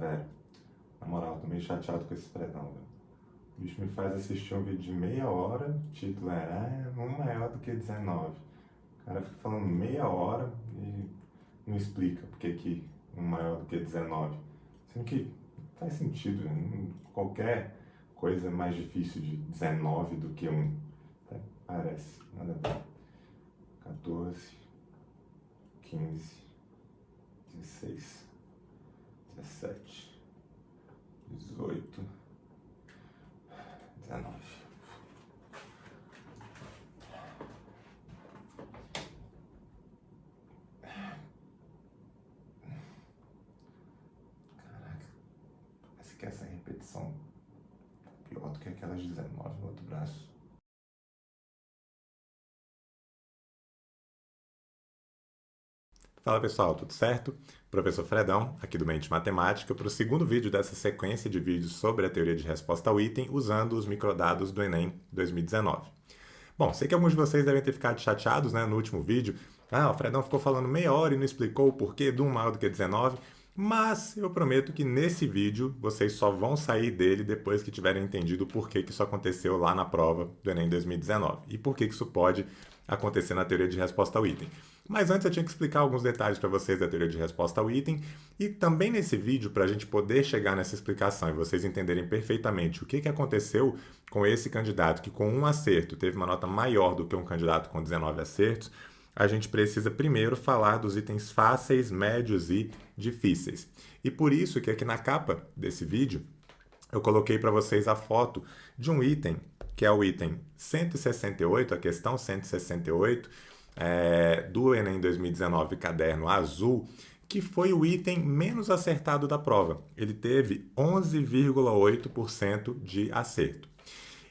velho, na moral, tô meio chateado com esse Fredão, velho. O bicho me faz assistir um vídeo de meia hora, o título era um maior do que 19. O cara fica falando meia hora e não explica porque que um maior do que 19. Sendo que faz sentido, né? Qualquer coisa é mais difícil de 19 do que um. Até parece, nada a ver. 14, 15, 16, 17, 18, 19. Caraca, parece que essa repetição tá pior do que aquelas 19 no outro braço. Fala pessoal, tudo certo? Professor Fredão, aqui do Mente Matemática, para o segundo vídeo dessa sequência de vídeos sobre a teoria de resposta ao item usando os microdados do Enem 2019. Bom, sei que alguns de vocês devem ter ficado chateados, né, no último vídeo. O Fredão ficou falando meia hora e não explicou o porquê de um maior do que 19, mas eu prometo que nesse vídeo vocês só vão sair dele depois que tiverem entendido o porquê que isso aconteceu lá na prova do Enem 2019 e por que isso pode acontecer na teoria de resposta ao item. Mas antes eu tinha que explicar alguns detalhes para vocês da teoria de resposta ao item e também nesse vídeo, para a gente poder chegar nessa explicação e vocês entenderem perfeitamente o que aconteceu com esse candidato que com um acerto teve uma nota maior do que um candidato com 19 acertos, a gente precisa primeiro falar dos itens fáceis, médios e difíceis. E por isso que aqui na capa desse vídeo eu coloquei para vocês a foto de um item, que é o item 168, a questão 168, do Enem 2019 caderno azul, que foi o item menos acertado da prova. Ele teve 11,8% de acerto.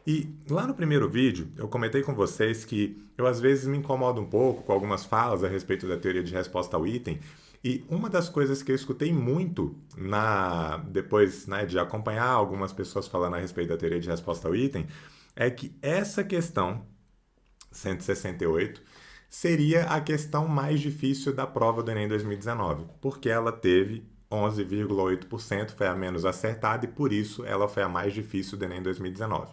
E lá no primeiro vídeo, eu comentei com vocês que eu às vezes me incomodo um pouco com algumas falas a respeito da teoria de resposta ao item, e uma das coisas que eu escutei muito depois, né, de acompanhar algumas pessoas falando a respeito da teoria de resposta ao item, é que essa questão 168 seria a questão mais difícil da prova do Enem 2019, porque ela teve 11,8%, foi a menos acertada e por isso ela foi a mais difícil do Enem 2019.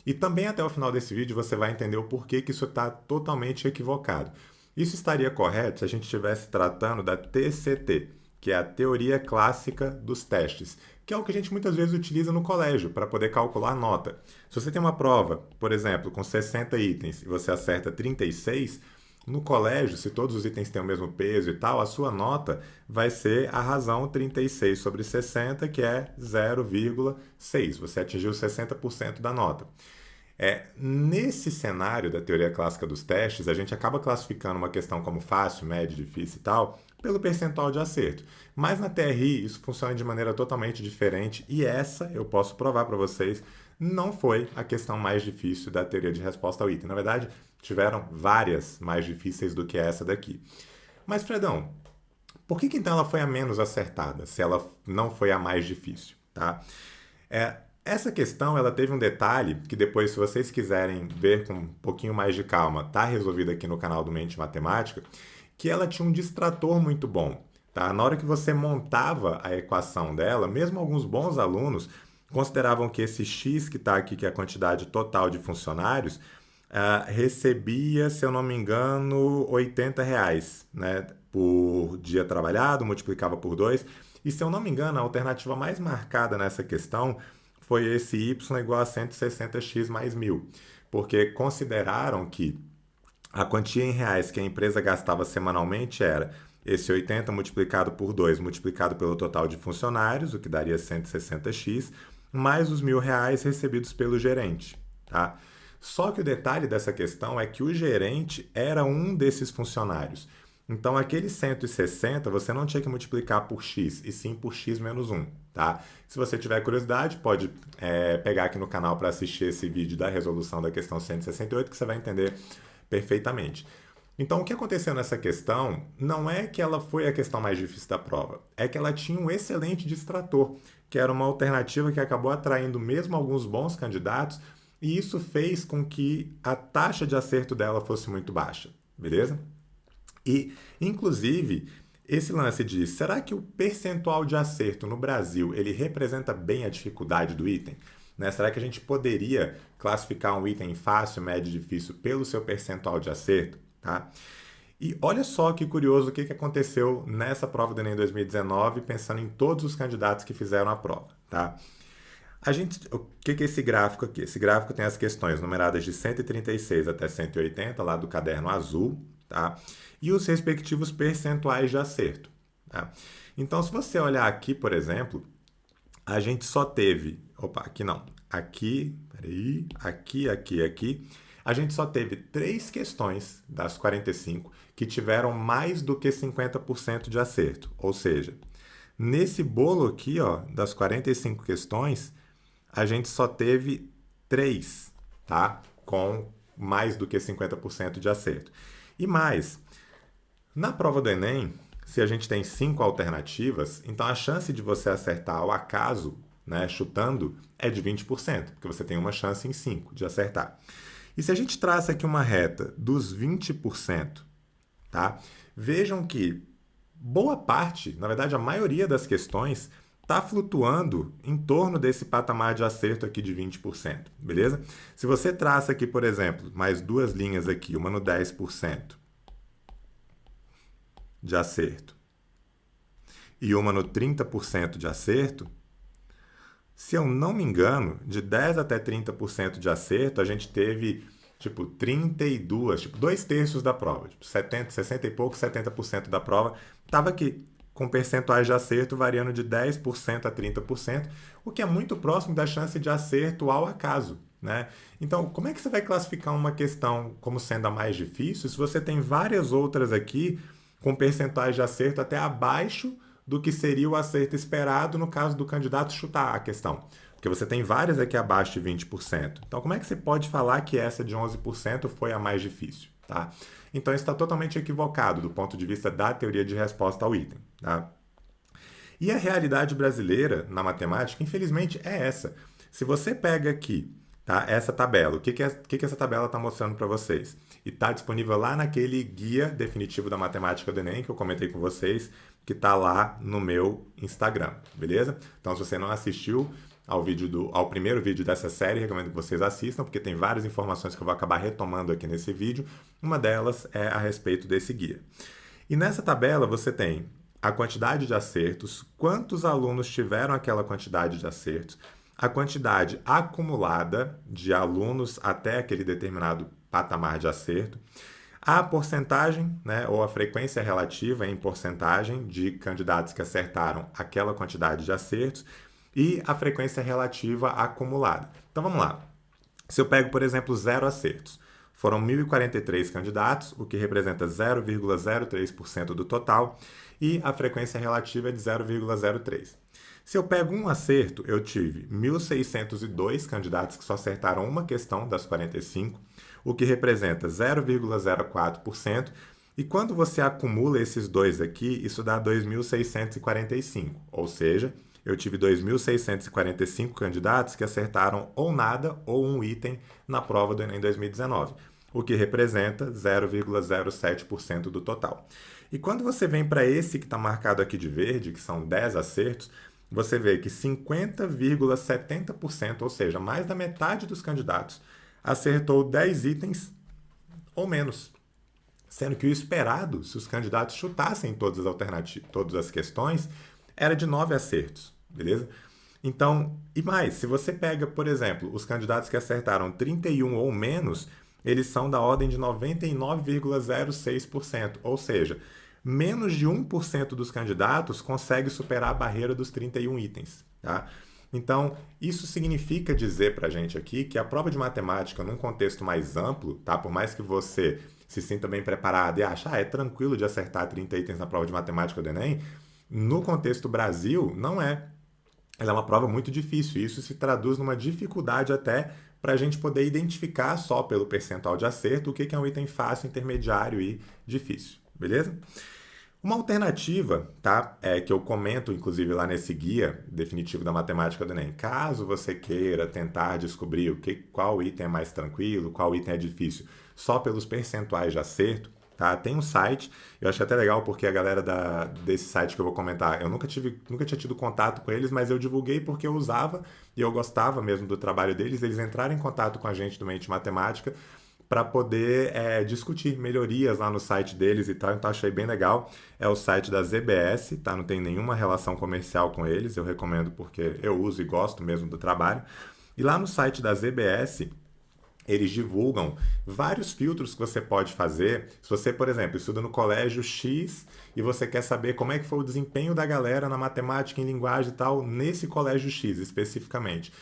E também até o final desse vídeo você vai entender o porquê que isso está totalmente equivocado. Isso estaria correto se a gente estivesse tratando da TCT, que é a Teoria Clássica dos Testes, que é o que a gente muitas vezes utiliza no colégio para poder calcular a nota. Se você tem uma prova, por exemplo, com 60 itens e você acerta 36, no colégio, se todos os itens têm o mesmo peso e tal, a sua nota vai ser a razão 36 sobre 60, que é 0,6. Você atingiu 60% da nota. Nesse cenário da teoria clássica dos testes, a gente acaba classificando uma questão como fácil, médio, difícil e tal, pelo percentual de acerto. Mas na TRI isso funciona de maneira totalmente diferente e essa, eu posso provar para vocês, não foi a questão mais difícil da teoria de resposta ao item. Na verdade, tiveram várias mais difíceis do que essa daqui. Mas, Fredão, por que então ela foi a menos acertada, se ela não foi a mais difícil? Tá? Essa questão ela teve um detalhe que depois, se vocês quiserem ver com um pouquinho mais de calma, tá resolvido aqui no canal do Mente Matemática, que ela tinha um distrator muito bom. Tá? Na hora que você montava a equação dela, mesmo alguns bons alunos consideravam que esse x que está aqui, que é a quantidade total de funcionários, recebia, se eu não me engano, R$ 80, né, por dia trabalhado, multiplicava por 2. E se eu não me engano, a alternativa mais marcada nessa questão foi esse y igual a 160x mais 1.000, porque consideraram que a quantia em reais que a empresa gastava semanalmente era esse 80 multiplicado por 2 multiplicado pelo total de funcionários, o que daria 160x, mais os R$ 1.000 recebidos pelo gerente. Tá? Só que o detalhe dessa questão é que o gerente era um desses funcionários. Então, aquele 160 você não tinha que multiplicar por x, e sim por x menos 1. Tá? Se você tiver curiosidade, pode pegar aqui no canal para assistir esse vídeo da resolução da questão 168, que você vai entender perfeitamente. Então, o que aconteceu nessa questão não é que ela foi a questão mais difícil da prova, é que ela tinha um excelente distrator, que era uma alternativa que acabou atraindo mesmo alguns bons candidatos, e isso fez com que a taxa de acerto dela fosse muito baixa, beleza? E, inclusive, esse lance de, será que o percentual de acerto no Brasil, ele representa bem a dificuldade do item? Né? Será que a gente poderia classificar um item fácil, médio e difícil pelo seu percentual de acerto? Tá? E olha só que curioso o que aconteceu nessa prova do Enem 2019, pensando em todos os candidatos que fizeram a prova. Tá? O que é esse gráfico aqui? Esse gráfico tem as questões numeradas de 136 até 180, lá do caderno azul, tá? E os respectivos percentuais de acerto. Tá? Então, se você olhar aqui, por exemplo, a gente só teve. Opa, aqui não. Aqui, peraí, aqui. A gente só teve 3 questões das 45 que tiveram mais do que 50% de acerto. Ou seja, nesse bolo aqui, ó, das 45 questões, a gente só teve 3, tá? Com mais do que 50% de acerto. E mais, na prova do Enem, se a gente tem 5 alternativas, então a chance de você acertar ao acaso, né, chutando, é de 20%, porque você tem uma chance em 5 de acertar. E se a gente traça aqui uma reta dos 20%, tá? Vejam que boa parte, na verdade a maioria das questões, está flutuando em torno desse patamar de acerto aqui de 20%, beleza? Se você traça aqui, por exemplo, mais 2 linhas aqui, uma no 10% de acerto e uma no 30% de acerto, se eu não me engano, de 10 até 30% de acerto, a gente teve, tipo, 32, tipo, 2/3 da prova. Tipo, 70, 60 e pouco, 70% da prova estava aqui, com percentuais de acerto variando de 10% a 30%, o que é muito próximo da chance de acerto ao acaso, né? Então, como é que você vai classificar uma questão como sendo a mais difícil se você tem várias outras aqui com percentuais de acerto até abaixo do que seria o acerto esperado no caso do candidato chutar a questão? Porque você tem várias aqui abaixo de 20%. Então, como é que você pode falar que essa de 11% foi a mais difícil? Tá? Então, isso está totalmente equivocado do ponto de vista da teoria de resposta ao item. Tá? E a realidade brasileira na matemática, infelizmente, é essa. Se você pega aqui, tá, essa tabela, o que essa tabela está mostrando para vocês? E está disponível lá naquele guia definitivo da matemática do Enem que eu comentei com vocês, que está lá no meu Instagram, beleza? Então, se você não assistiu ao primeiro vídeo dessa série, recomendo que vocês assistam, porque tem várias informações que eu vou acabar retomando aqui nesse vídeo. Uma delas é a respeito desse guia. E nessa tabela você tem a quantidade de acertos, quantos alunos tiveram aquela quantidade de acertos, a quantidade acumulada de alunos até aquele determinado patamar de acerto, a porcentagem, né, ou a frequência relativa em porcentagem de candidatos que acertaram aquela quantidade de acertos e a frequência relativa acumulada. Então vamos lá. Se eu pego, por exemplo, 0 acertos, foram 1.043 candidatos, o que representa 0,03% do total, e a frequência relativa é de 0,03. Se eu pego um acerto, eu tive 1.602 candidatos que só acertaram uma questão das 45, o que representa 0,04%. E quando você acumula esses dois aqui, isso dá 2.645. Ou seja, eu tive 2.645 candidatos que acertaram ou nada ou um item na prova do Enem 2019, o que representa 0,07% do total. E quando você vem para esse que está marcado aqui de verde, que são 10 acertos, você vê que 50,70%, ou seja, mais da metade dos candidatos, acertou 10 itens ou menos. Sendo que o esperado, se os candidatos chutassem todas as questões, era de 9 acertos, beleza? Então, e mais, se você pega, por exemplo, os candidatos que acertaram 31 ou menos, eles são da ordem de 99,06%, ou seja, menos de 1% dos candidatos consegue superar a barreira dos 31 itens, tá? Então, isso significa dizer para a gente aqui que a prova de matemática, num contexto mais amplo, tá? Por mais que você se sinta bem preparado e ache, é tranquilo de acertar 30 itens na prova de matemática do Enem, no contexto Brasil, não é. Ela é uma prova muito difícil e isso se traduz numa dificuldade até para a gente poder identificar só pelo percentual de acerto o que é um item fácil, intermediário e difícil, beleza? Uma alternativa, tá? Que eu comento, inclusive, lá nesse guia definitivo da matemática do Enem. Caso você queira tentar descobrir qual item é mais tranquilo, qual item é difícil, só pelos percentuais de acerto, tá? Tem um site, eu acho até legal porque a galera desse site que eu vou comentar, eu nunca tinha tido contato com eles, mas eu divulguei porque eu usava e eu gostava mesmo do trabalho deles. Eles entraram em contato com a gente do Mente Matemática para poder discutir melhorias lá no site deles e tal, então achei bem legal. É o site da ZBS, tá? Não tem nenhuma relação comercial com eles, eu recomendo porque eu uso e gosto mesmo do trabalho. E lá no site da ZBS, eles divulgam vários filtros que você pode fazer. Se você, por exemplo, estuda no colégio X e você quer saber como é que foi o desempenho da galera na matemática, em linguagem e tal, nesse colégio X especificamente,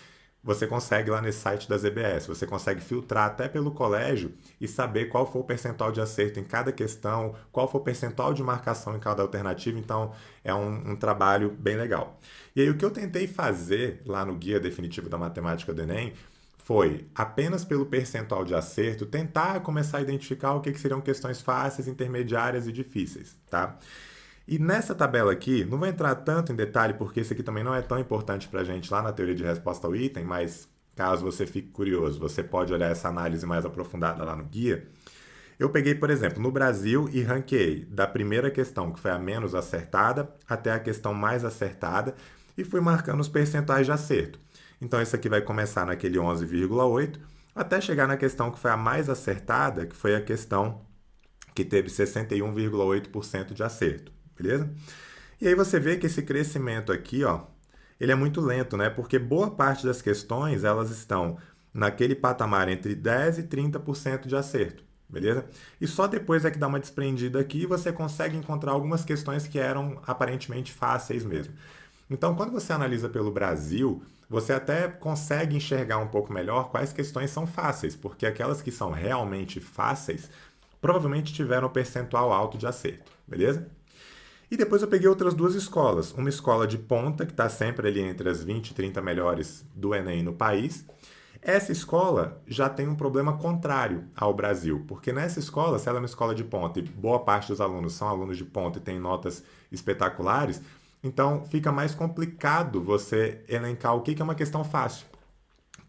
você consegue lá nesse site da ZBS, você consegue filtrar até pelo colégio e saber qual foi o percentual de acerto em cada questão, qual foi o percentual de marcação em cada alternativa, então é um trabalho bem legal. E aí o que eu tentei fazer lá no Guia Definitivo da Matemática do Enem foi, apenas pelo percentual de acerto, tentar começar a identificar o que seriam questões fáceis, intermediárias e difíceis, tá? E nessa tabela aqui, não vou entrar tanto em detalhe, porque esse aqui também não é tão importante para a gente lá na teoria de resposta ao item, mas caso você fique curioso, você pode olhar essa análise mais aprofundada lá no guia. Eu peguei, por exemplo, no Brasil e ranqueei da primeira questão, que foi a menos acertada, até a questão mais acertada, e fui marcando os percentuais de acerto. Então, isso aqui vai começar naquele 11,8, até chegar na questão que foi a mais acertada, que foi a questão que teve 61,8% de acerto, beleza? E aí você vê que esse crescimento aqui, ó, ele é muito lento, né? Porque boa parte das questões, elas estão naquele patamar entre 10 e 30% de acerto, beleza? E só depois é que dá uma desprendida aqui e você consegue encontrar algumas questões que eram aparentemente fáceis mesmo. Então, quando você analisa pelo Brasil, você até consegue enxergar um pouco melhor quais questões são fáceis, porque aquelas que são realmente fáceis provavelmente tiveram um percentual alto de acerto, beleza? E depois eu peguei outras duas escolas. Uma escola de ponta, que está sempre ali entre as 20 e 30 melhores do Enem no país. Essa escola já tem um problema contrário ao Brasil, porque nessa escola, se ela é uma escola de ponta e boa parte dos alunos são alunos de ponta e tem notas espetaculares, então fica mais complicado você elencar o que é uma questão fácil.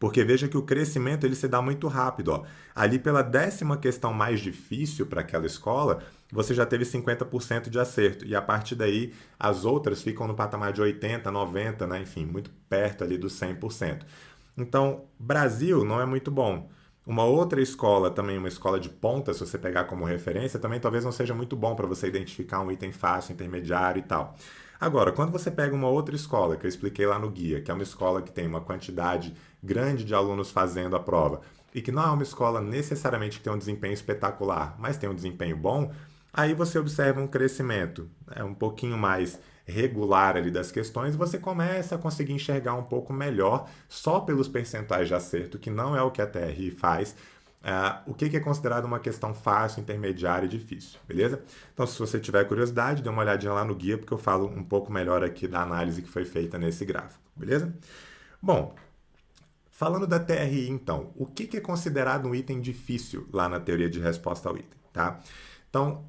Porque veja que o crescimento ele se dá muito rápido. Ó. Ali pela 10ª questão mais difícil para aquela escola, você já teve 50% de acerto. E a partir daí, as outras ficam no patamar de 80%, 90%, né? Enfim, muito perto ali dos 100%. Então, Brasil não é muito bom. Uma outra escola, também uma escola de ponta, se você pegar como referência, também talvez não seja muito bom para você identificar um item fácil, intermediário e tal. Agora, quando você pega uma outra escola, que eu expliquei lá no guia, que é uma escola que tem uma quantidade grande de alunos fazendo a prova, e que não é uma escola necessariamente que tem um desempenho espetacular, mas tem um desempenho bom, aí você observa um crescimento um pouquinho mais regular ali das questões, você começa a conseguir enxergar um pouco melhor, só pelos percentuais de acerto, que não é o que a TRI faz, o que é considerado uma questão fácil, intermediária e difícil, beleza? Então, se você tiver curiosidade, dê uma olhadinha lá no guia, porque eu falo um pouco melhor aqui da análise que foi feita nesse gráfico, beleza? Bom, falando da TRI, então, o que é considerado um item difícil lá na teoria de resposta ao item, tá? Então,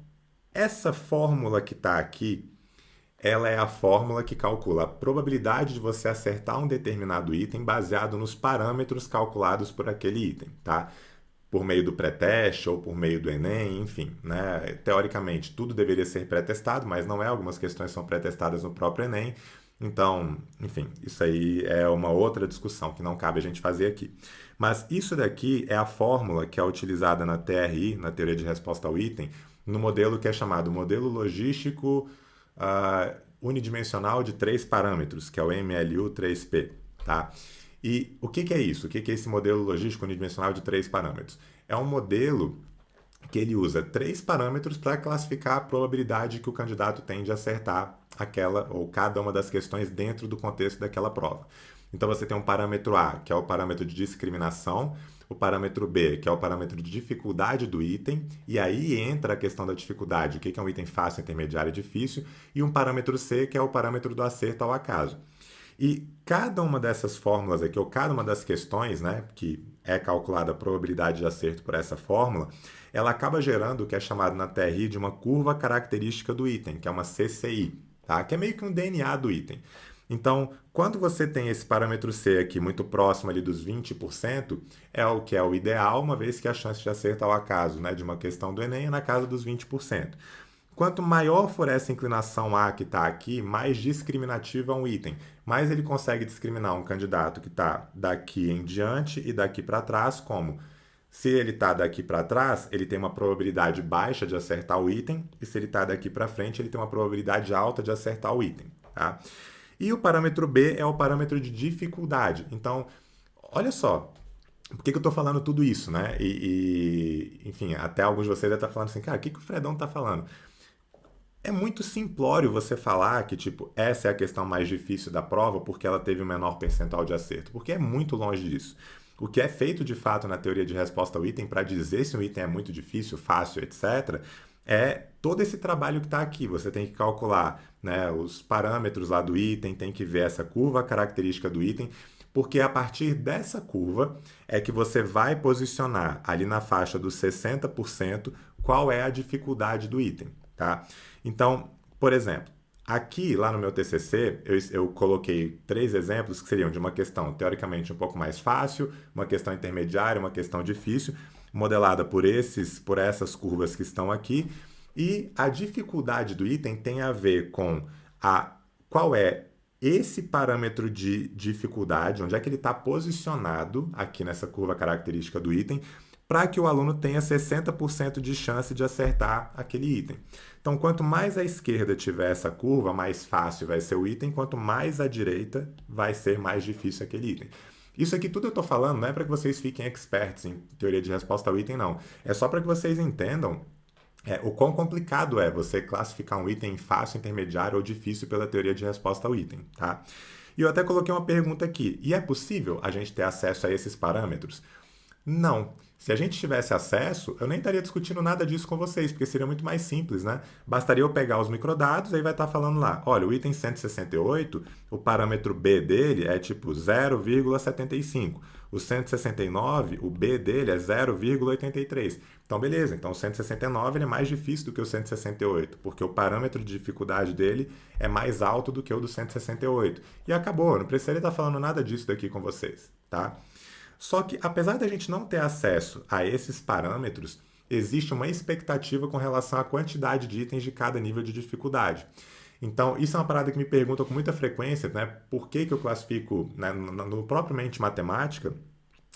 essa fórmula que está aqui, ela é a fórmula que calcula a probabilidade de você acertar um determinado item baseado nos parâmetros calculados por aquele item, tá? Por meio do pré-teste ou por meio do Enem, enfim, né? Teoricamente, tudo deveria ser pré-testado, mas não é. Algumas questões são pré-testadas no próprio Enem. Então, enfim, isso aí é uma outra discussão que não cabe a gente fazer aqui. Mas isso daqui é a fórmula que é utilizada na TRI, na teoria de resposta ao item, no modelo que é chamado modelo logístico unidimensional de 3 parâmetros, que é o MLU-3P, tá? E o que é isso? O que é esse modelo logístico unidimensional de 3 parâmetros? É um modelo que ele usa 3 parâmetros para classificar a probabilidade que o candidato tem de acertar aquela ou cada uma das questões dentro do contexto daquela prova. Então você tem um parâmetro A, que é o parâmetro de discriminação, o parâmetro B, que é o parâmetro de dificuldade do item, e aí entra a questão da dificuldade, o que é um item fácil, intermediário e difícil, e um parâmetro C, que é o parâmetro do acerto ao acaso. E cada uma dessas fórmulas aqui, ou cada uma das questões, né, que é calculada a probabilidade de acerto por essa fórmula, ela acaba gerando o que é chamado na TRI de uma curva característica do item, que é uma CCI, tá? Que é meio que um DNA do item. Então, quando você tem esse parâmetro C aqui muito próximo ali dos 20%, é o que é o ideal, uma vez que a chance de acertar o acaso, né, de uma questão do Enem é na casa dos 20%. Quanto maior for essa inclinação A que está aqui, mais discriminativo é um item. Mais ele consegue discriminar um candidato que está daqui em diante e daqui para trás, como se ele está daqui para trás, ele tem uma probabilidade baixa de acertar o item, e se ele está daqui para frente, ele tem uma probabilidade alta de acertar o item. Tá? E o parâmetro B é o parâmetro de dificuldade. Então, olha só, por que eu estou falando tudo isso, né? Enfim, até alguns de vocês devem estar falando assim, cara, o que o Fredão está falando? É muito simplório você falar que, tipo, essa é a questão mais difícil da prova porque ela teve o menor percentual de acerto, porque é muito longe disso. O que é feito de fato na teoria de resposta ao item para dizer se um item é muito difícil, fácil, etc., é todo esse trabalho que está aqui. Você tem que calcular, né, os parâmetros lá do item, tem que ver essa curva característica do item, porque a partir dessa curva é que você vai posicionar ali na faixa dos 60% qual é a dificuldade do item, tá? Então, por exemplo, aqui lá no meu TCC eu coloquei 3 exemplos que seriam de uma questão teoricamente um pouco mais fácil, uma questão intermediária, uma questão difícil, modelada por essas curvas que estão aqui, e a dificuldade do item tem a ver com qual é esse parâmetro de dificuldade, onde é que ele está posicionado aqui nessa curva característica do item, para que o aluno tenha 60% de chance de acertar aquele item. Então, quanto mais à esquerda tiver essa curva, mais fácil vai ser o item, quanto mais à direita vai ser mais difícil aquele item. Isso aqui tudo eu estou falando não é para que vocês fiquem experts em teoria de resposta ao item, não. É só para que vocês entendam o quão complicado é você classificar um item fácil, intermediário ou difícil pela teoria de resposta ao item, tá? E eu até coloquei uma pergunta aqui. E é possível a gente ter acesso a esses parâmetros? Não. Se a gente tivesse acesso, eu nem estaria discutindo nada disso com vocês, porque seria muito mais simples, né? Bastaria eu pegar os microdados, aí vai estar falando lá, olha, o item 168, o parâmetro B dele é tipo 0,75. O 169, o B dele é 0,83. Então, beleza. Então, o 169 ele é mais difícil do que o 168, porque o parâmetro de dificuldade dele é mais alto do que o do 168. E acabou, não precisaria estar falando nada disso daqui com vocês, tá? Só que, apesar da gente não ter acesso a esses parâmetros, existe uma expectativa com relação à quantidade de itens de cada nível de dificuldade. Então, isso é uma parada que me perguntam com muita frequência, né? Por que eu classifico, né, no propriamente matemática,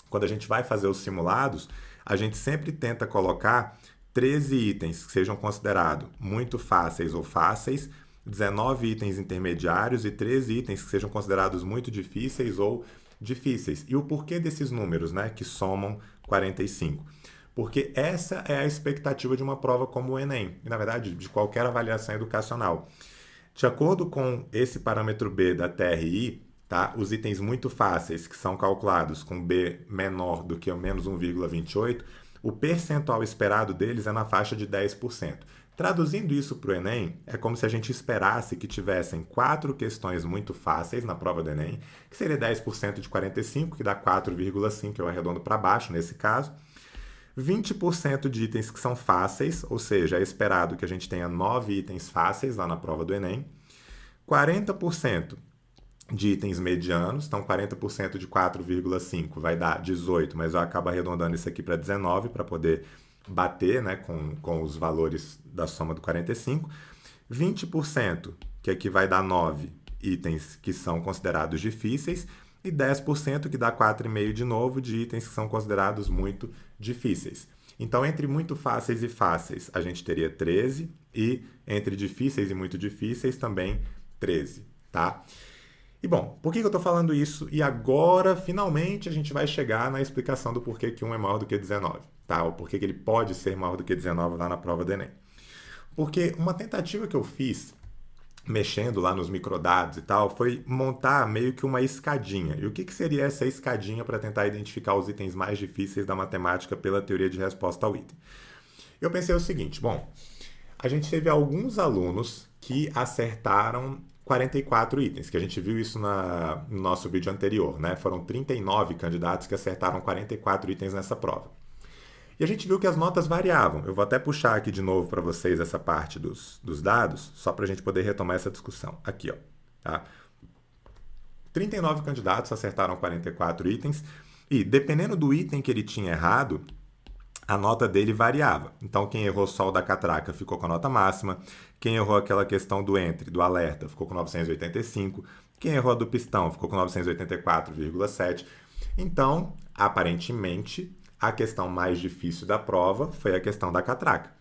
quando a gente vai fazer os simulados, a gente sempre tenta colocar 13 itens que sejam considerados muito fáceis ou fáceis, 19 itens intermediários e 13 itens que sejam considerados muito difíceis ou difíceis. E o porquê desses números, né, que somam 45? Porque essa é a expectativa de uma prova como o Enem, e na verdade de qualquer avaliação educacional. De acordo com esse parâmetro B da TRI, tá, os itens muito fáceis, que são calculados com B menor do que o menos 1,28, o percentual esperado deles é na faixa de 10%. Traduzindo isso para o Enem, é como se a gente esperasse que tivessem 4 questões muito fáceis na prova do Enem, que seria 10% de 45, que dá 4,5, eu arredondo para baixo nesse caso. 20% de itens que são fáceis, ou seja, é esperado que a gente tenha 9 itens fáceis lá na prova do Enem. 40% de itens medianos, então 40% de 4,5 vai dar 18, mas eu acabo arredondando isso aqui para 19 para poder bater, né, com os valores da soma do 45. 20%, que aqui vai dar 9 itens que são considerados difíceis, e 10%, que dá 4,5 de novo, de itens que são considerados muito difíceis. Então, entre muito fáceis e fáceis, a gente teria 13, e entre difíceis e muito difíceis, também 13, tá? E bom, por que eu estou falando isso? E agora, finalmente, a gente vai chegar na explicação do porquê que 1 é maior do que 19, tá? Ou porquê que ele pode ser maior do que 19 lá na prova do Enem. Porque uma tentativa que eu fiz, mexendo lá nos microdados e tal, foi montar meio que uma escadinha. E o que seria essa escadinha para tentar identificar os itens mais difíceis da matemática pela teoria de resposta ao item? Eu pensei o seguinte, bom, a gente teve alguns alunos que acertaram 44 itens, que a gente viu isso no nosso vídeo anterior, né? Foram 39 candidatos que acertaram 44 itens nessa prova. E a gente viu que as notas variavam. Eu vou até puxar aqui de novo para vocês essa parte dos dados, só para a gente poder retomar essa discussão. Aqui, ó. Tá? 39 candidatos acertaram 44 itens e, dependendo do item que ele tinha errado, a nota dele variava. Então, quem errou só o da catraca ficou com a nota máxima, quem errou aquela questão do entre, do alerta, ficou com 985, quem errou a do pistão ficou com 984,7. Então, aparentemente, a questão mais difícil da prova foi a questão da catraca,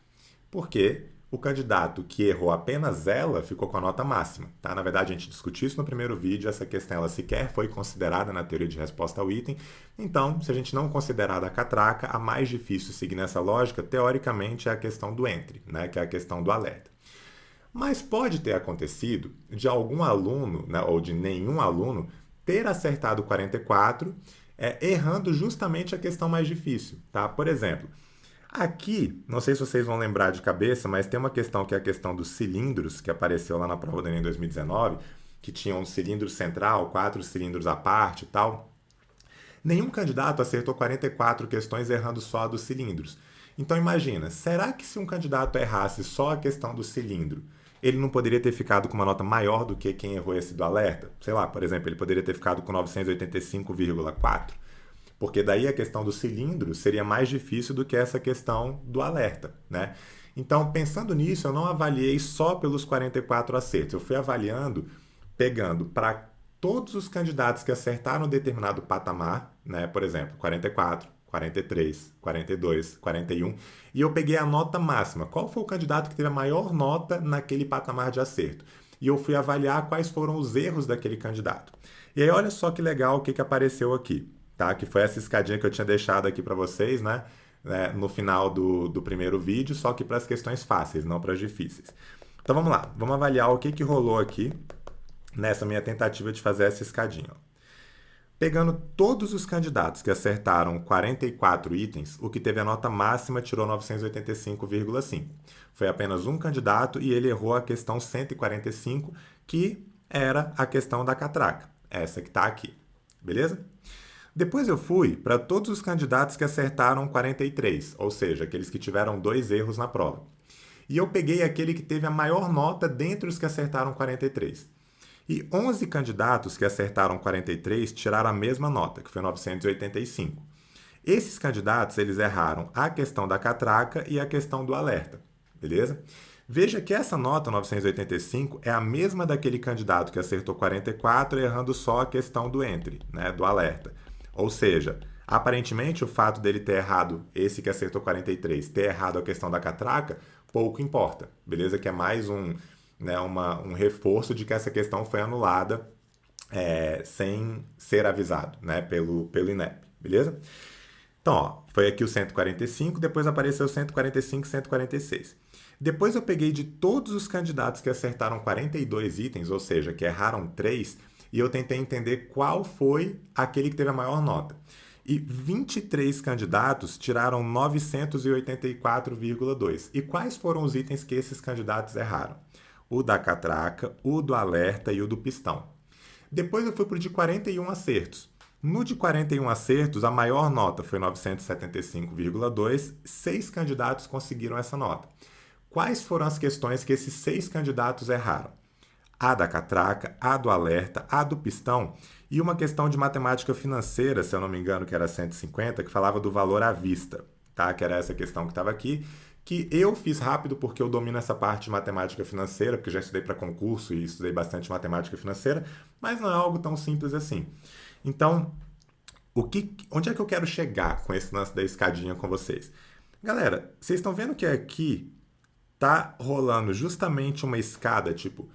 porque o candidato que errou apenas ela ficou com a nota máxima. Tá? Na verdade, a gente discutiu isso no primeiro vídeo, essa questão ela sequer foi considerada na teoria de resposta ao item. Então, se a gente não considerar a catraca, a mais difícil seguir nessa lógica, teoricamente, é a questão do entre, né? Que é a questão do alerta. Mas pode ter acontecido de algum aluno, né, ou de nenhum aluno, ter acertado 44, errando justamente a questão mais difícil. Tá? Por exemplo, aqui, não sei se vocês vão lembrar de cabeça, mas tem uma questão que é a questão dos cilindros, que apareceu lá na prova do Enem 2019, que tinha um cilindro central, 4 cilindros à parte e tal. Nenhum candidato acertou 44 questões errando só a dos cilindros. Então imagina, será que se um candidato errasse só a questão do cilindro, ele não poderia ter ficado com uma nota maior do que quem errou esse do alerta? Sei lá, por exemplo, ele poderia ter ficado com 985,4. Porque daí a questão do cilindro seria mais difícil do que essa questão do alerta, né? Então, pensando nisso, eu não avaliei só pelos 44 acertos. Eu fui avaliando, pegando para todos os candidatos que acertaram um determinado patamar, né? Por exemplo, 44, 43, 42, 41, e eu peguei a nota máxima. Qual foi o candidato que teve a maior nota naquele patamar de acerto? E eu fui avaliar quais foram os erros daquele candidato. E aí, olha só que legal o que apareceu aqui. Tá? Que foi essa escadinha que eu tinha deixado aqui para vocês, né? No final do primeiro vídeo, só que para as questões fáceis, não para as difíceis. Então vamos lá, vamos avaliar o que rolou aqui nessa minha tentativa de fazer essa escadinha. Ó. Pegando todos os candidatos que acertaram 44 itens, o que teve a nota máxima tirou 985,5. Foi apenas um candidato e ele errou a questão 145, que era a questão da catraca, essa que está aqui, beleza? Depois eu fui para todos os candidatos que acertaram 43, ou seja, aqueles que tiveram 2 erros na prova. E eu peguei aquele que teve a maior nota dentre os que acertaram 43. E 11 candidatos que acertaram 43 tiraram a mesma nota, que foi 985. Esses candidatos, eles erraram a questão da catraca e a questão do alerta, beleza? Veja que essa nota 985 é a mesma daquele candidato que acertou 44, errando só a questão do entre, né, do alerta. Ou seja, aparentemente o fato dele ter errado, esse que acertou 43, ter errado a questão da catraca, pouco importa, beleza? Que é mais um reforço de que essa questão foi anulada sem ser avisado, né, pelo INEP, beleza? Então, ó, foi aqui o 145, depois apareceu 145 e 146. Depois eu peguei de todos os candidatos que acertaram 42 itens, ou seja, que erraram 3, e eu tentei entender qual foi aquele que teve a maior nota. E 23 candidatos tiraram 984,2. E quais foram os itens que esses candidatos erraram? O da catraca, o do alerta e o do pistão. Depois eu fui para o de 41 acertos. No de 41 acertos, a maior nota foi 975,2. 6 candidatos conseguiram essa nota. Quais foram as questões que esses 6 candidatos erraram? A da catraca, a do alerta, a do pistão e uma questão de matemática financeira, se eu não me engano, que era 150, que falava do valor à vista, tá? Que era essa questão que estava aqui, que eu fiz rápido porque eu domino essa parte de matemática financeira, porque já estudei para concurso e estudei bastante matemática financeira, mas não é algo tão simples assim. Então, onde é que eu quero chegar com esse lance da escadinha com vocês? Galera, vocês estão vendo que aqui tá rolando justamente uma escada, tipo,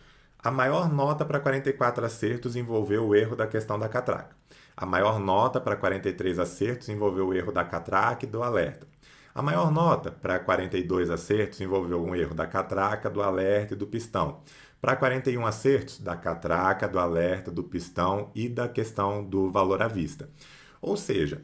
a maior nota para 44 acertos envolveu o erro da questão da catraca. A maior nota para 43 acertos envolveu o erro da catraca e do alerta. A maior nota para 42 acertos envolveu um erro da catraca, do alerta e do pistão. Para 41 acertos, da catraca, do alerta, do pistão e da questão do valor à vista. Ou seja,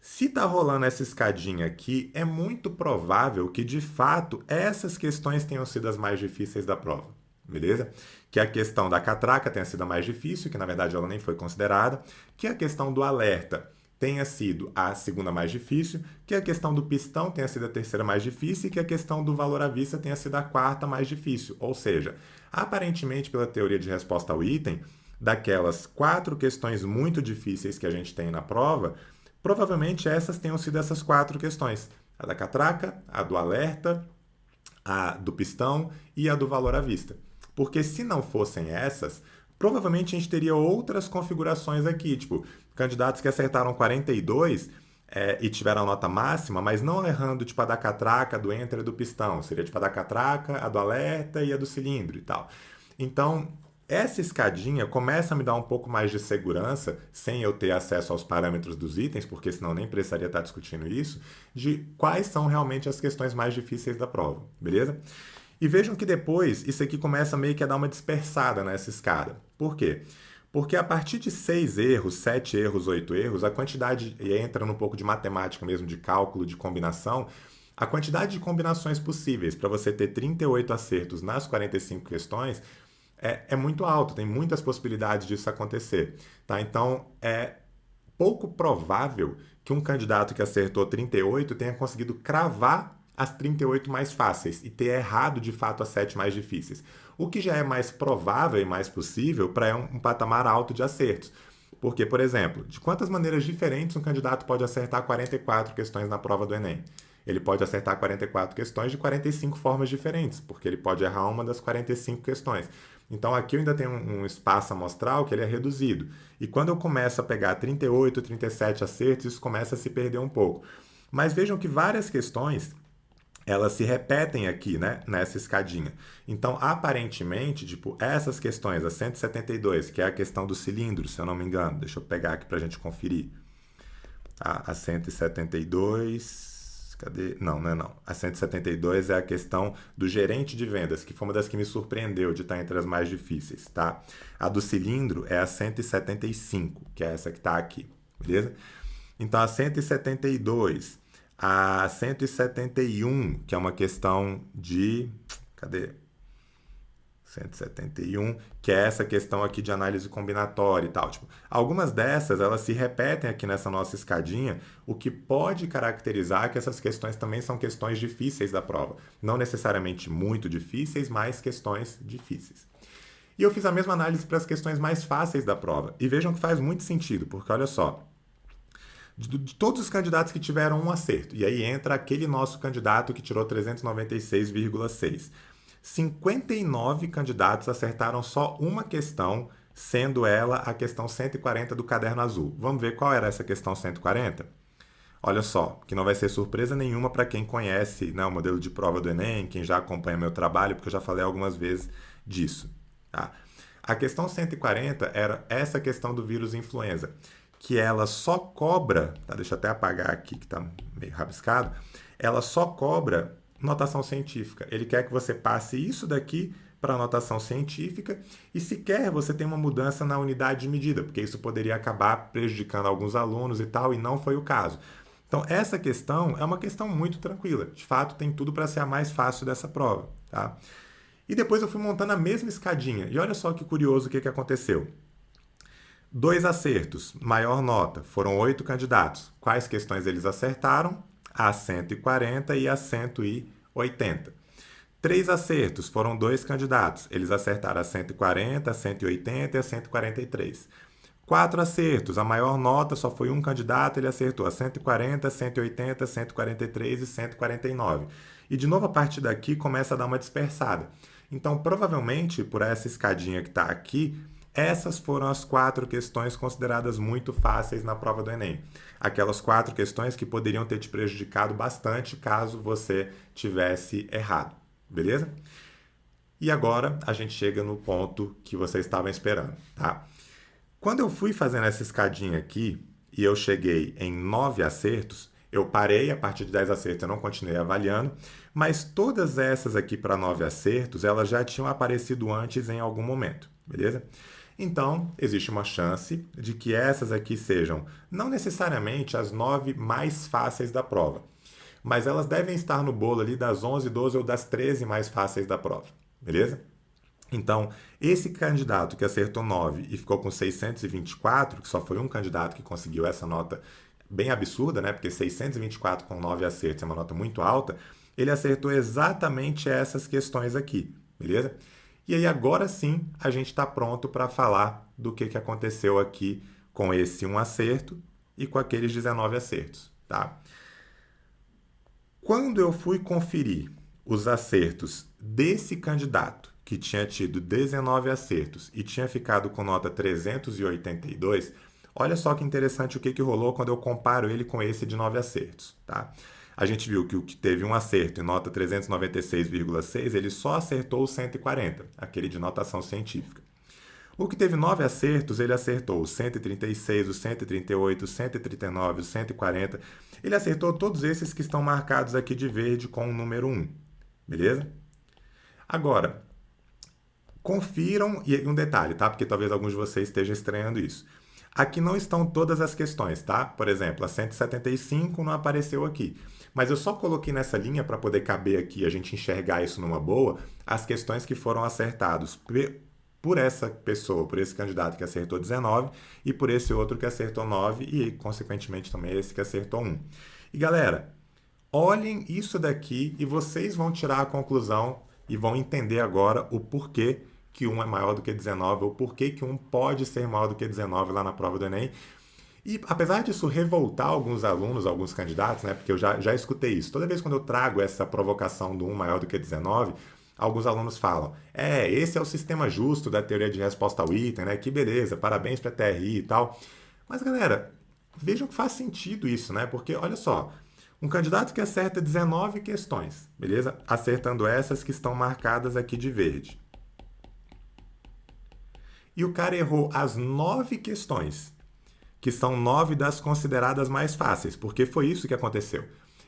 se está rolando essa escadinha aqui, é muito provável que, de fato, essas questões tenham sido as mais difíceis da prova. Beleza? Que a questão da catraca tenha sido a mais difícil, que na verdade ela nem foi considerada, que a questão do alerta tenha sido a segunda mais difícil, que a questão do pistão tenha sido a terceira mais difícil e que a questão do valor à vista tenha sido a quarta mais difícil. Ou seja, aparentemente, pela teoria de resposta ao item, daquelas 4 questões muito difíceis que a gente tem na prova, provavelmente essas tenham sido essas 4 questões. A da catraca, a do alerta, a do pistão e a do valor à vista. Porque se não fossem essas, provavelmente a gente teria outras configurações aqui, tipo, candidatos que acertaram 42 e tiveram a nota máxima, mas não errando tipo a da catraca, a do enter e do pistão. Seria tipo a da catraca, a do alerta e a do cilindro e tal. Então, essa escadinha começa a me dar um pouco mais de segurança, sem eu ter acesso aos parâmetros dos itens, porque senão nem precisaria estar discutindo isso, de quais são realmente as questões mais difíceis da prova, beleza? E vejam que depois isso aqui começa meio que a dar uma dispersada nessa escada. Por quê? Porque a partir de 6 erros, 7 erros, 8 erros, a quantidade, e entra num pouco de matemática mesmo, de cálculo, de combinação, a quantidade de combinações possíveis para você ter 38 acertos nas 45 questões é muito alto, tem muitas possibilidades disso acontecer. Tá? Então, é pouco provável que um candidato que acertou 38 tenha conseguido cravar as 38 mais fáceis e ter errado de fato as 7 mais difíceis. O que já é mais provável e mais possível para um patamar alto de acertos. Porque, por exemplo, de quantas maneiras diferentes um candidato pode acertar 44 questões na prova do Enem? Ele pode acertar 44 questões de 45 formas diferentes, porque ele pode errar uma das 45 questões. Então aqui eu ainda tenho um espaço amostral que ele é reduzido. E quando eu começo a pegar 38, 37 acertos, isso começa a se perder um pouco. Mas vejam que várias questões elas se repetem aqui, né, nessa escadinha. Então, aparentemente, tipo, essas questões, a 172, que é a questão do cilindro, se eu não me engano, deixa eu pegar aqui para a gente conferir. A 172, cadê? Não, não é não. A 172 é a questão do gerente de vendas, que foi uma das que me surpreendeu de estar entre as mais difíceis, tá? A do cilindro é a 175, que é essa que está aqui, beleza? Então, a 172... A 171, que é uma questão de... Cadê? 171, que é essa questão aqui de análise combinatória e tal. Tipo, algumas dessas, elas se repetem aqui nessa nossa escadinha, o que pode caracterizar que essas questões também são questões difíceis da prova. Não necessariamente muito difíceis, mas questões difíceis. E eu fiz a mesma análise para as questões mais fáceis da prova. E vejam que faz muito sentido, porque olha só... De todos os candidatos que tiveram um acerto, e aí entra aquele nosso candidato que tirou 396,6. 59 candidatos acertaram só uma questão, sendo ela a questão 140 do caderno azul. Vamos ver qual era essa questão 140? Olha só, que não vai ser surpresa nenhuma para quem conhece, né, o modelo de prova do Enem, quem já acompanha meu trabalho, porque eu já falei algumas vezes disso. Tá? A questão 140 era essa questão do vírus influenza, que ela só cobra, tá? Deixa eu até apagar aqui que está meio rabiscado, ela só cobra notação científica. Ele quer que você passe isso daqui para a notação científica e sequer você tem uma mudança na unidade de medida, porque isso poderia acabar prejudicando alguns alunos e tal, e não foi o caso. Então, essa questão é uma questão muito tranquila. De fato, tem tudo para ser a mais fácil dessa prova. Tá? E depois eu fui montando a mesma escadinha. E olha só que curioso o que aconteceu. 2 acertos, maior nota, foram 8 candidatos. Quais questões eles acertaram? A 140 e a 180. 3 acertos, foram 2 candidatos. Eles acertaram a 140, a 180 e a 143. 4 acertos, a maior nota só foi um candidato, ele acertou a 140, 180, 143 e 149. E de novo a partir daqui começa a dar uma dispersada. Então, provavelmente, por essa escadinha que está aqui, essas foram as 4 questões consideradas muito fáceis na prova do Enem. Aquelas 4 questões que poderiam ter te prejudicado bastante caso você tivesse errado, beleza? E agora a gente chega no ponto que você estava esperando, tá? Quando eu fui fazendo essa escadinha aqui e eu cheguei em 9 acertos, eu parei, a partir de 10 acertos eu não continuei avaliando, mas todas essas aqui para 9 acertos, elas já tinham aparecido antes em algum momento, beleza? Então, existe uma chance de que essas aqui sejam não necessariamente as 9 mais fáceis da prova, mas elas devem estar no bolo ali das 11, 12 ou das 13 mais fáceis da prova, beleza? Então, esse candidato que acertou 9 e ficou com 624, que só foi um candidato que conseguiu essa nota bem absurda, né? Porque 624 com 9 acertos é uma nota muito alta, ele acertou exatamente essas questões aqui, beleza? E aí agora sim a gente está pronto para falar do que aconteceu aqui com esse um acerto e com aqueles 19 acertos, tá? Quando eu fui conferir os acertos desse candidato, que tinha tido 19 acertos e tinha ficado com nota 382, olha só que interessante o que rolou quando eu comparo ele com esse de 9 acertos, tá? A gente viu que o que teve um acerto em nota 396,6, ele só acertou o 140, aquele de notação científica. O que teve 9 acertos, ele acertou o 136, o 138, o 139, o 140. Ele acertou todos esses que estão marcados aqui de verde com o número 1. Beleza? Agora, confiram, e um detalhe, tá? Porque talvez alguns de vocês estejam estranhando isso. Aqui não estão todas as questões, tá? Por exemplo, a 175 não apareceu aqui. Mas eu só coloquei nessa linha para poder caber aqui, a gente enxergar isso numa boa, as questões que foram acertadas por essa pessoa, por esse candidato que acertou 19 e por esse outro que acertou 9 e, consequentemente, também esse que acertou 1. E, galera, olhem isso daqui e vocês vão tirar a conclusão e vão entender agora o porquê que 1 é maior do que 19 ou porquê que 1 pode ser maior do que 19 lá na prova do Enem. E apesar disso revoltar alguns alunos, alguns candidatos, né, porque eu já escutei isso, toda vez quando eu trago essa provocação do 1 maior do que 19, alguns alunos falam, esse é o sistema justo da teoria de resposta ao item, né? Que beleza, parabéns para a TRI e tal. Mas, galera, vejam que faz sentido isso, né? Porque, olha só, um candidato que acerta 19 questões, beleza? Acertando essas que estão marcadas aqui de verde. E o cara errou as 9 questões, que são 9 das consideradas mais fáceis, porque foi isso que aconteceu.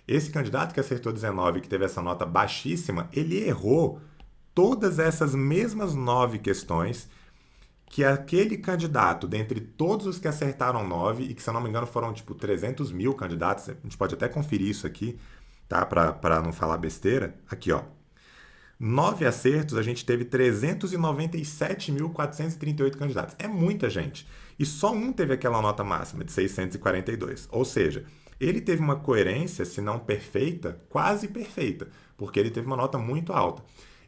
Esse candidato que acertou 19, que teve essa nota baixíssima, ele errou todas essas mesmas 9 questões que aquele candidato, dentre todos os que acertaram 9, e que, se eu não me engano, foram tipo 300 mil candidatos, a gente pode até conferir isso aqui, tá? Para não falar besteira. Aqui, ó. 9 acertos, a gente teve 397.438 candidatos. É muita gente. E só um teve aquela nota máxima de 642. Ou seja, ele teve uma coerência, se não perfeita, quase perfeita, porque ele teve uma nota muito alta.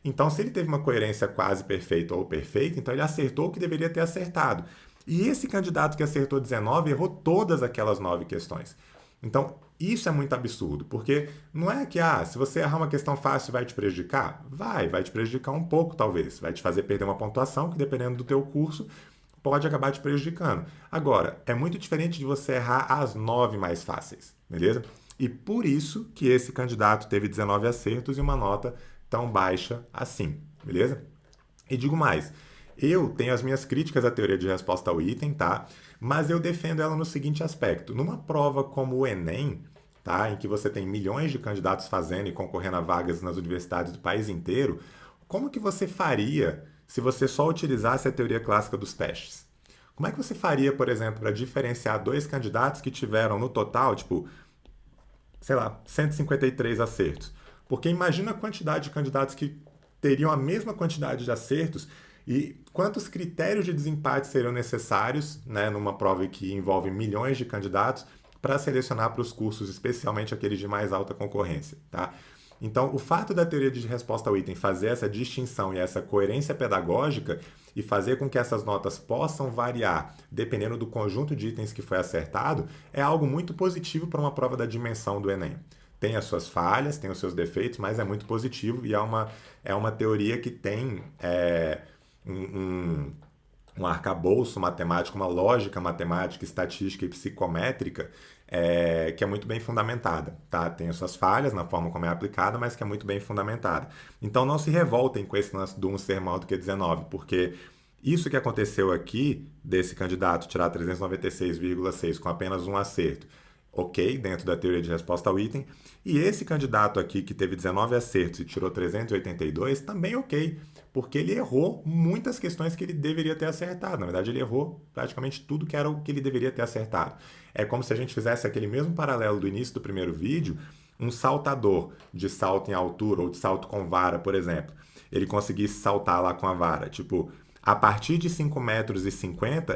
Então, se ele teve uma coerência quase perfeita ou perfeita, então ele acertou o que deveria ter acertado. E esse candidato que acertou 19 errou todas aquelas 9 questões. Então, isso é muito absurdo, porque não é que, se você errar uma questão fácil vai te prejudicar? Vai te prejudicar um pouco, talvez. Vai te fazer perder uma pontuação que, dependendo do teu curso, pode acabar te prejudicando. Agora, é muito diferente de você errar as 9 mais fáceis, beleza? E por isso que esse candidato teve 19 acertos e uma nota tão baixa assim, beleza? E digo mais, eu tenho as minhas críticas à teoria de resposta ao item, tá? Mas eu defendo ela no seguinte aspecto. Numa prova como o Enem, tá? Em que você tem milhões de candidatos fazendo e concorrendo a vagas nas universidades do país inteiro, como que você faria se você só utilizasse a teoria clássica dos testes? Como é que você faria, por exemplo, para diferenciar 2 candidatos que tiveram no total, tipo, sei lá, 153 acertos? Porque imagina a quantidade de candidatos que teriam a mesma quantidade de acertos e quantos critérios de desempate seriam necessários, né, numa prova que envolve milhões de candidatos para selecionar para os cursos, especialmente aqueles de mais alta concorrência, tá? Então, o fato da teoria de resposta ao item fazer essa distinção e essa coerência pedagógica e fazer com que essas notas possam variar dependendo do conjunto de itens que foi acertado é algo muito positivo para uma prova da dimensão do Enem. Tem as suas falhas, tem os seus defeitos, mas é muito positivo e é uma teoria que tem um arcabouço matemático, uma lógica matemática, estatística e psicométrica que é muito bem fundamentada, tá? Tem as suas falhas na forma como é aplicada, mas que é muito bem fundamentada. Então não se revoltem com esse lance do 1 ser maior do que 19, porque isso que aconteceu aqui, desse candidato tirar 396,6 com apenas um acerto, ok, dentro da teoria de resposta ao item, e esse candidato aqui que teve 19 acertos e tirou 382, também ok, porque ele errou muitas questões que ele deveria ter acertado. Na verdade, ele errou praticamente tudo que era o que ele deveria ter acertado. É como se a gente fizesse aquele mesmo paralelo do início do primeiro vídeo, um saltador de salto em altura ou de salto com vara, por exemplo. Ele conseguisse saltar lá com a vara, tipo, a partir de 5,50 metros,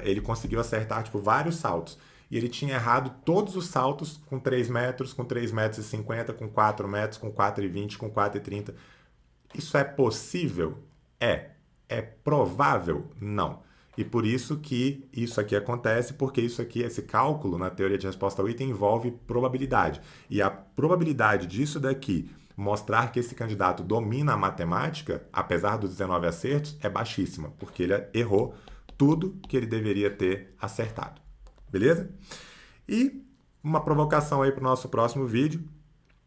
ele conseguiu acertar, tipo, vários saltos. E ele tinha errado todos os saltos com 3 metros, com 3,50 metros, com 4 metros, com 4,20, com 4,30. Isso é possível? É. É provável? Não. E por isso que isso aqui acontece, porque isso aqui, esse cálculo na teoria de resposta ao item envolve probabilidade. E a probabilidade disso daqui mostrar que esse candidato domina a matemática, apesar dos 19 acertos, é baixíssima, porque ele errou tudo que ele deveria ter acertado. Beleza? E uma provocação aí para o nosso próximo vídeo.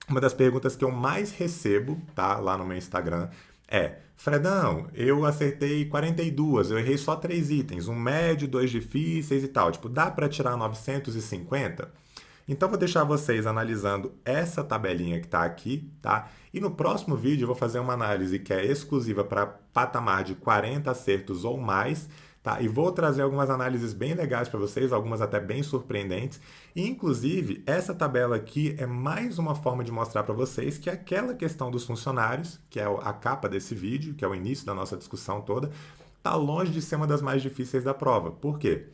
Uma das perguntas que eu mais recebo, tá, lá no meu Instagram é: Fredão, eu acertei 42, eu errei só 3 itens, um médio, 2 difíceis e tal. Tipo, dá para tirar 950? Então, vou deixar vocês analisando essa tabelinha que está aqui, tá? E no próximo vídeo eu vou fazer uma análise que é exclusiva para patamar de 40 acertos ou mais, tá? E vou trazer algumas análises bem legais para vocês, algumas até bem surpreendentes. E, inclusive, essa tabela aqui é mais uma forma de mostrar para vocês que aquela questão dos funcionários, que é a capa desse vídeo, que é o início da nossa discussão toda, está longe de ser uma das mais difíceis da prova. Por quê?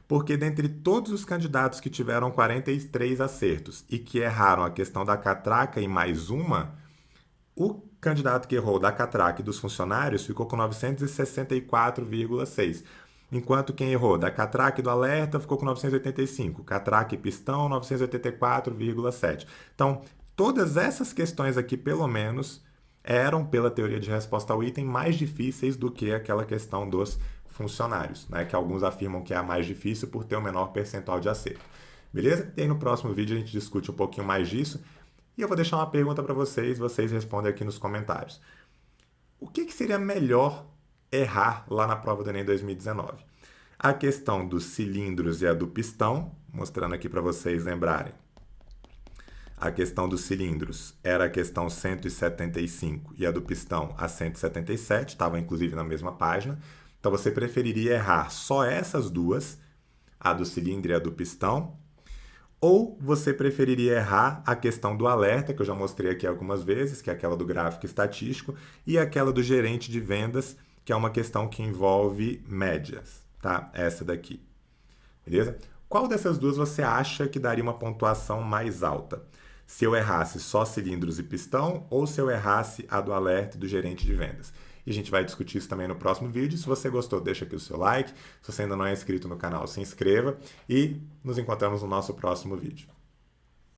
Porque dentre todos os candidatos que tiveram 43 acertos e que erraram a questão da catraca e mais uma, o candidato que errou da catraca e dos funcionários ficou com 964,6. Enquanto quem errou da catraca e do alerta ficou com 985. Catraca e pistão, 984,7. Então, todas essas questões aqui, pelo menos, eram, pela teoria de resposta ao item, mais difíceis do que aquela questão dos funcionários, né? Que alguns afirmam que é a mais difícil por ter o menor percentual de acerto. Beleza? E aí no próximo vídeo a gente discute um pouquinho mais disso. E eu vou deixar uma pergunta para vocês respondem aqui nos comentários. O que seria melhor errar lá na prova do Enem 2019? A questão dos cilindros e a do pistão, mostrando aqui para vocês lembrarem. A questão dos cilindros era a questão 175 e a do pistão a 177, estava inclusive na mesma página. Então você preferiria errar só essas duas, a do cilindro e a do pistão, ou você preferiria errar a questão do alerta, que eu já mostrei aqui algumas vezes, que é aquela do gráfico estatístico, e aquela do gerente de vendas, que é uma questão que envolve médias, tá? Essa daqui. Beleza? Qual dessas duas você acha que daria uma pontuação mais alta? Se eu errasse só cilindros e pistão, ou se eu errasse a do alerta e do gerente de vendas? E a gente vai discutir isso também no próximo vídeo. Se você gostou, deixa aqui o seu like. Se você ainda não é inscrito no canal, se inscreva. E nos encontramos no nosso próximo vídeo.